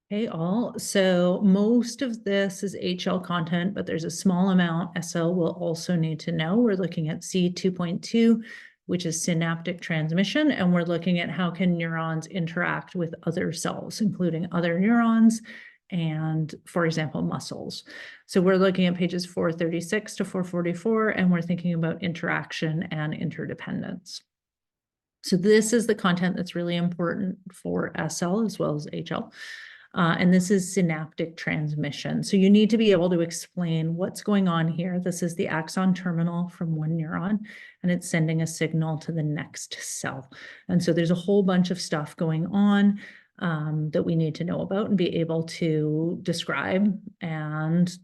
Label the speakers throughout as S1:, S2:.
S1: Hey all, so most of this is HL content, but there's a small amount SL will also need to know. We're looking at C2.2, which is synaptic transmission, and we're looking at how can neurons interact with other cells, including other neurons and, for example, muscles. So we're looking at pages 436 to 444, and we're thinking about interaction and interdependence. So this is the content that's really important for SL as well as HL. And this is synaptic transmission. So you need to be able to explain what's going on here. This is the axon terminal from one neuron, and it's sending a signal to the next cell. And so there's a whole bunch of stuff going on that we need to know about and be able to describe and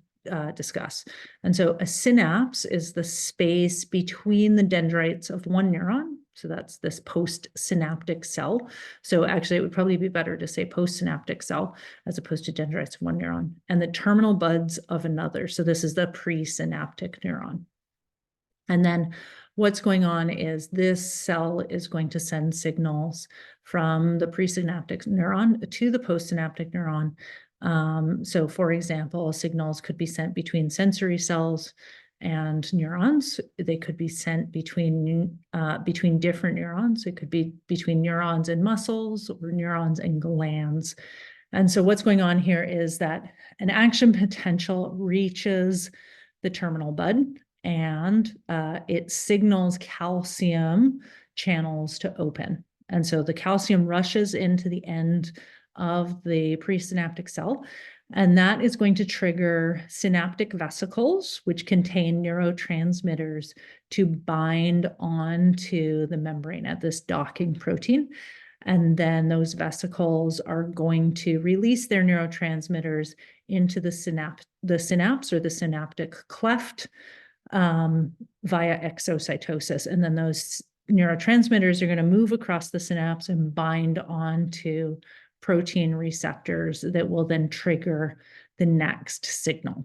S1: discuss. And so a synapse is the space between the dendrites of one neuron. So that's this postsynaptic cell. So actually, it would probably be better to say postsynaptic cell as opposed to dendrites of one neuron, and the terminal buds of another. So this is the presynaptic neuron. And then what's going on is this cell is going to send signals from the presynaptic neuron to the postsynaptic neuron. So for example, signals could be sent between sensory cells and neurons. They could be sent between different neurons. It could be between neurons and muscles or neurons and glands. And so what's going on here is that an action potential reaches the terminal bud, and it signals calcium channels to open. And so the calcium rushes into the end of the presynaptic cell, and that is going to trigger synaptic vesicles, which contain neurotransmitters, to bind onto the membrane at this docking protein. And then those vesicles are going to release their neurotransmitters into the synapse or the synaptic cleft via exocytosis. And then those neurotransmitters are going to move across the synapse and bind onto protein receptors that will then trigger the next signal.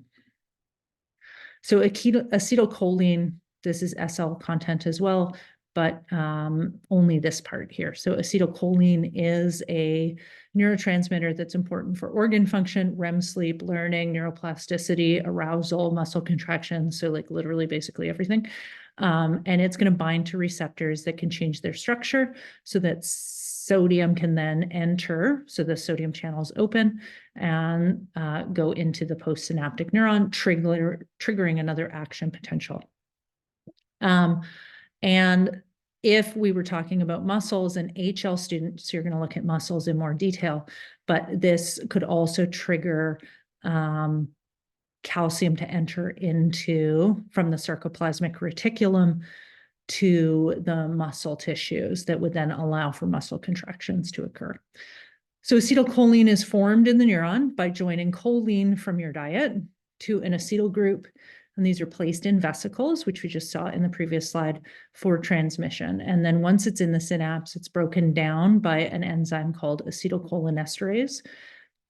S1: So acetylcholine, this is SL content as well, but only this part here. So acetylcholine is a neurotransmitter that's important for organ function, REM sleep, learning, neuroplasticity, arousal, muscle contraction. So like literally basically everything. And it's going to bind to receptors that can change their structure so that sodium can then enter. So the sodium channels open and go into the postsynaptic neuron, triggering another action potential. And if we were talking about muscles and HL students, you're going to look at muscles in more detail, but this could also trigger calcium to enter into from the sarcoplasmic reticulum to the muscle tissues that would then allow for muscle contractions to occur. So acetylcholine is formed in the neuron by joining choline from your diet to an acetyl group, and these are placed in vesicles, which we just saw in the previous slide, for transmission. And then once it's in the synapse, it's broken down by an enzyme called acetylcholinesterase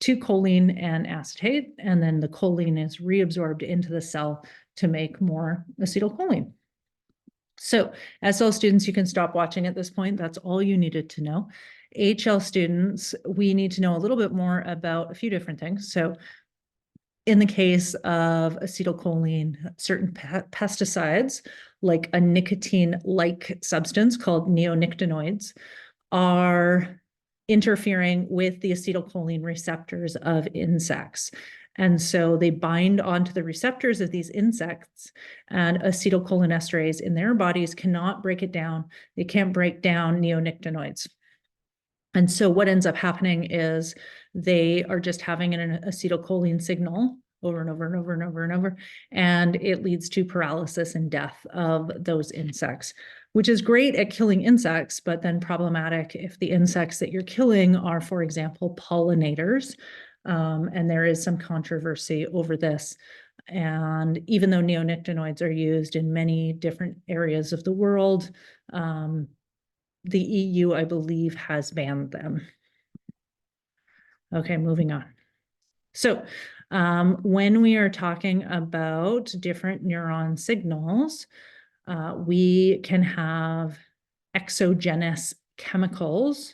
S1: to choline and acetate, and then the choline is reabsorbed into the cell to make more acetylcholine. So SL students, you can stop watching at this point. That's all you needed to know. HL students, we need to know a little bit more about a few different things. So in the case of acetylcholine, certain pesticides, like a nicotine-like substance called neonicotinoids, are interfering with the acetylcholine receptors of insects. And so they bind onto the receptors of these insects, and acetylcholinesterase in their bodies cannot break it down. They can't break down neonicotinoids. And so what ends up happening is they are just having an acetylcholine signal over and over and over and over and over, and it leads to paralysis and death of those insects, which is great at killing insects, but then problematic if the insects that you're killing are, for example, pollinators. And there is some controversy over this. And even though neonicotinoids are used in many different areas of the world, the EU, I believe, has banned them. Okay, moving on. So when we are talking about different neuron signals, we can have exogenous chemicals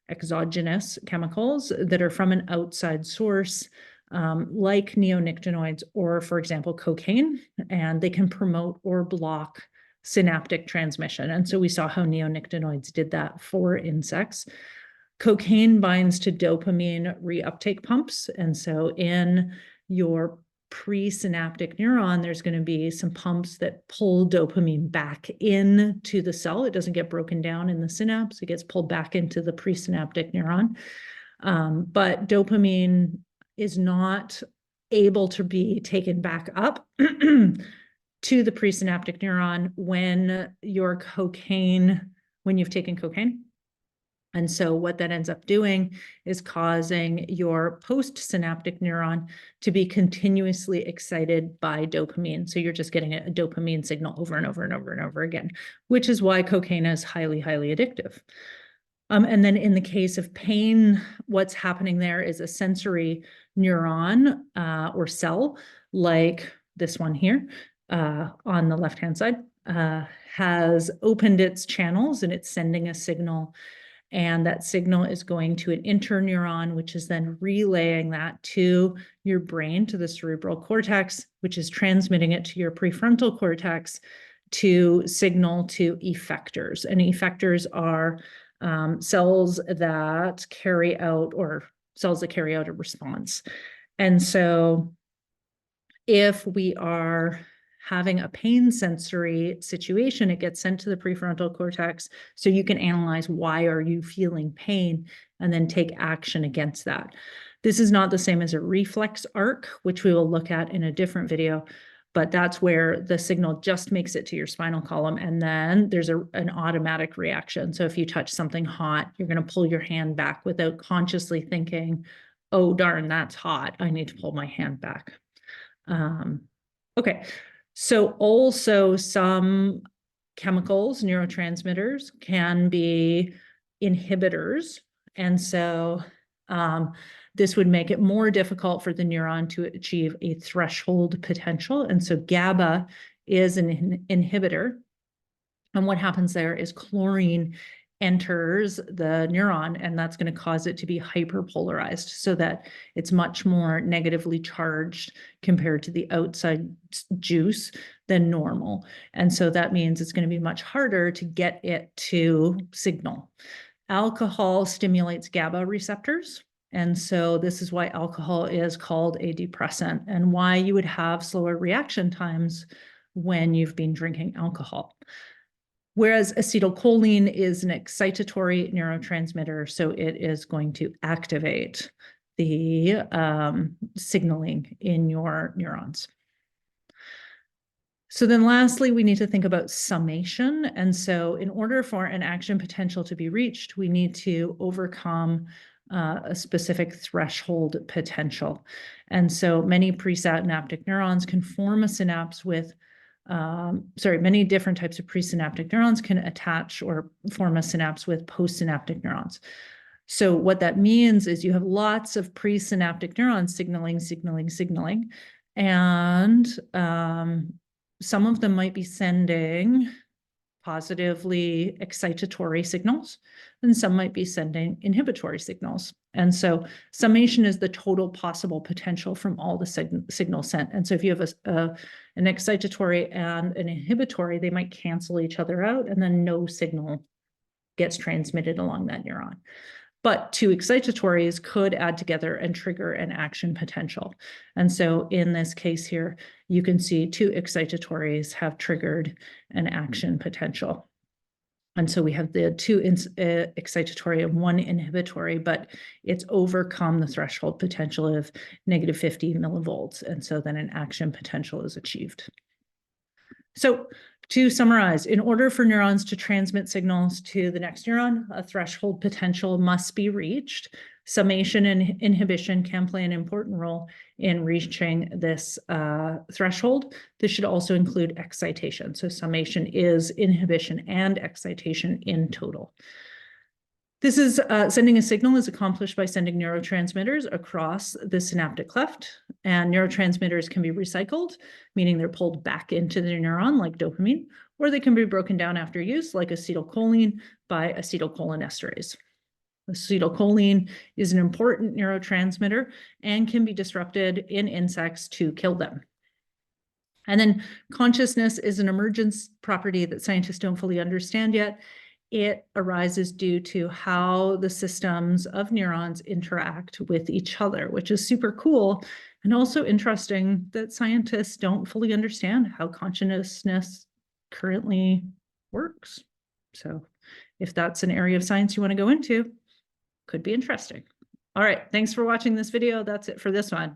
S1: exogenous chemicals that are from an outside source, like neonicotinoids or, for example, cocaine, and they can promote or block synaptic transmission. And so we saw how neonicotinoids did that for insects. Cocaine binds to dopamine reuptake pumps. And so in your presynaptic neuron, there's going to be some pumps that pull dopamine back into the cell. It doesn't get broken down in the synapse. It gets pulled back into the presynaptic neuron. But dopamine is not able to be taken back up to the presynaptic neuron when you've taken cocaine. And so what that ends up doing is causing your postsynaptic neuron to be continuously excited by dopamine. So you're just getting a dopamine signal over and over and over and over again, which is why cocaine is highly, highly addictive. And then in the case of pain, what's happening there is a sensory neuron or cell, like this one here on the left-hand side, has opened its channels and it's sending a signal. And that signal is going to an interneuron, which is then relaying that to your brain, to the cerebral cortex, which is transmitting it to your prefrontal cortex to signal to effectors. And effectors are cells that carry out a response. And so if we are having a pain sensory situation, it gets sent to the prefrontal cortex so you can analyze why are you feeling pain and then take action against that. This is not the same as a reflex arc, which we will look at in a different video, but that's where the signal just makes it to your spinal column and then there's an automatic reaction. So if you touch something hot, you're going to pull your hand back without consciously thinking, oh darn, that's hot, I need to pull my hand back. Okay. So also some chemicals, neurotransmitters, can be inhibitors. And so this would make it more difficult for the neuron to achieve a threshold potential. And so GABA is an inhibitor. And what happens there is chlorine enters the neuron, and that's going to cause it to be hyperpolarized so that it's much more negatively charged compared to the outside juice than normal. And so that means it's going to be much harder to get it to signal. Alcohol stimulates GABA receptors. And so this is why alcohol is called a depressant and why you would have slower reaction times when you've been drinking alcohol. Whereas acetylcholine is an excitatory neurotransmitter, so it is going to activate the signaling in your neurons. So then lastly, we need to think about summation. And so in order for an action potential to be reached, we need to overcome a specific threshold potential. And so many presynaptic neurons can form a synapse with many different types of presynaptic neurons can attach or form a synapse with postsynaptic neurons. So what that means is you have lots of presynaptic neurons signaling, and some of them might be sending positively excitatory signals, and some might be sending inhibitory signals. And so summation is the total possible potential from all the signals sent. And so if you have an excitatory and an inhibitory, they might cancel each other out, and then no signal gets transmitted along that neuron. But two excitatories could add together and trigger an action potential. And so in this case here, you can see two excitatories have triggered an action potential. And so we have the two excitatory and one inhibitory, but it's overcome the threshold potential of -50 millivolts. And so then an action potential is achieved. So to summarize, in order for neurons to transmit signals to the next neuron, a threshold potential must be reached. Summation and inhibition can play an important role in reaching this threshold. This should also include excitation. So summation is inhibition and excitation in total. This is sending a signal is accomplished by sending neurotransmitters across the synaptic cleft, and neurotransmitters can be recycled, meaning they're pulled back into the neuron like dopamine, or they can be broken down after use like acetylcholine by acetylcholinesterase. Acetylcholine is an important neurotransmitter and can be disrupted in insects to kill them. And then consciousness is an emergence property that scientists don't fully understand yet. It arises due to how the systems of neurons interact with each other, which is super cool and also interesting that scientists don't fully understand how consciousness currently works. So if that's an area of science you want to go into, could be interesting. All right, thanks for watching this video. That's it for this one.